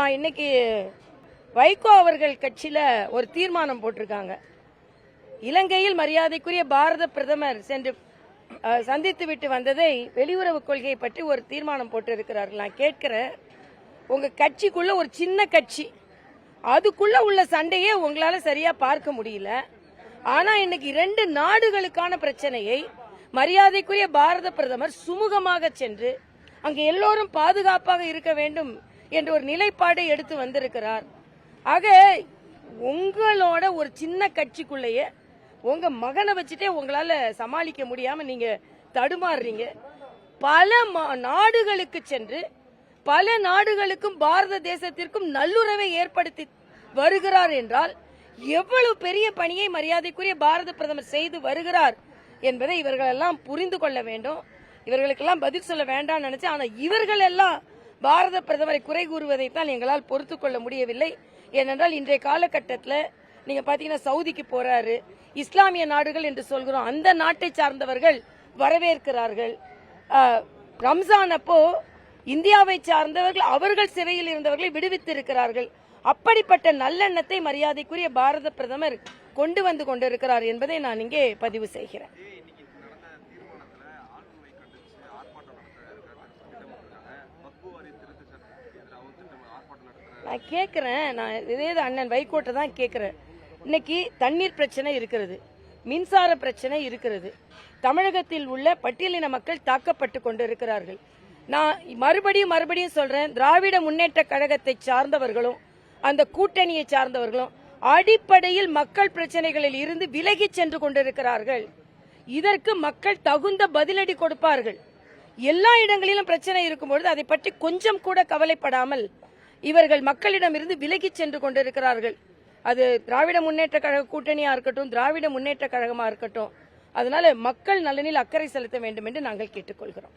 இன்னைக்கு வைகோ அவர்கள் கட்சியில ஒரு தீர்மானம் போட்டிருக்காங்க. இலங்கையில் மரியாதைக்குரிய பாரத பிரதமர் சென்று சந்தித்து விட்டு வந்ததை வெளியுறவு கொள்கையை பற்றி ஒரு தீர்மானம் போட்டு இருக்கிறார்கள். நான் கேட்கிறேன், உங்க கட்சிக்குள்ள ஒரு சின்ன கட்சி, அதுக்குள்ள உள்ள சண்டையே உங்களால சரியா பார்க்க முடியல. ஆனா இன்னைக்கு 2 நாடுகளுக்கான பிரச்சனையை மரியாதைக்குரிய பாரத பிரதமர் சுமூகமாக சென்று அங்கு எல்லோரும் பாதுகாப்பாக இருக்க வேண்டும் என்ற ஒரு நிலைப்பாடை எடுத்து வந்திருக்கிறார். ஆக உங்களோட ஒரு சின்ன கட்சிக்குள்ளேயே உங்க மகனை வச்சுட்டே உங்களால சமாளிக்க முடியாம நீங்க தடுமாறுறீங்க. பல நாடுகளுக்கு சென்று பல நாடுகளுக்கும் பாரத தேசத்திற்கும் நல்லுறவை ஏற்படுத்தி வருகிறார் என்றால் எவ்வளவு பெரிய பணியை மரியாதைக்குரிய பாரத பிரதமர் செய்து வருகிறார் என்பதை இவர்கள் எல்லாம் புரிந்து கொள்ள வேண்டும். இவர்களுக்கெல்லாம் பதில் சொல்ல வேண்டாம் நினைச்சு, ஆனா இவர்கள் எல்லாம் பாரத பிரதமரை குறை கூறுவதைத்தான் எங்களால் பொறுத்துக் கொள்ள முடியவில்லை. ஏனென்றால் இன்றைய காலகட்டத்தில் நீங்க பாத்தீங்கன்னா சவுதிக்கு போறாரு, இஸ்லாமிய நாடுகள் என்று சொல்கிறோம், அந்த நாட்டை சார்ந்தவர்கள் வரவேற்கிறார்கள். ரம்ஜான் அப்போ இந்தியாவை சார்ந்தவர்கள் அவர்கள் சிறையில் இருந்தவர்களை விடுவித்திருக்கிறார்கள். அப்படிப்பட்ட நல்லெண்ணத்தை மரியாதைக்குரிய பாரத பிரதமர் கொண்டு வந்து கொண்டிருக்கிறார் என்பதை நான் இங்கே பதிவு செய்கிறேன். நான் கேட்கிறேன், நான் இதே அண்ணன் வைகோட்டை தான் கேட்கிறேன். இன்னைக்கு தண்ணீர் பிரச்சனை இருக்கிறது, மின்சார பிரச்சனை இருக்கிறது, தமிழகத்தில் உள்ள பட்டியலின மக்கள் தாக்கப்பட்டு கொண்டிருக்கிறார்கள். நான் மறுபடியும் சொல்றேன், திராவிட முன்னேற்ற கழகத்தை சார்ந்தவர்களும் அந்த கூட்டணியை சார்ந்தவர்களும் அடிப்படையில் மக்கள் பிரச்சனைகளில் இருந்து விலகி சென்று கொண்டிருக்கிறார்கள். இதற்கு மக்கள் தகுந்த பதிலடி கொடுப்பார்கள். எல்லா இடங்களிலும் பிரச்சனை இருக்கும்பொழுது அதை பற்றி கொஞ்சம் கூட கவலைப்படாமல் இவர்கள் மக்களிடமிருந்து விலகி சென்று கொண்டிருக்கிறார்கள். அது திராவிட முன்னேற்ற கழக கூட்டணியா இருக்கட்டும், திராவிட முன்னேற்ற கழகமா இருக்கட்டும், அதனால மக்கள் நலனில் அக்கறை செலுத்த வேண்டும் என்று நாங்கள் கேட்டுக்கொள்கிறோம்.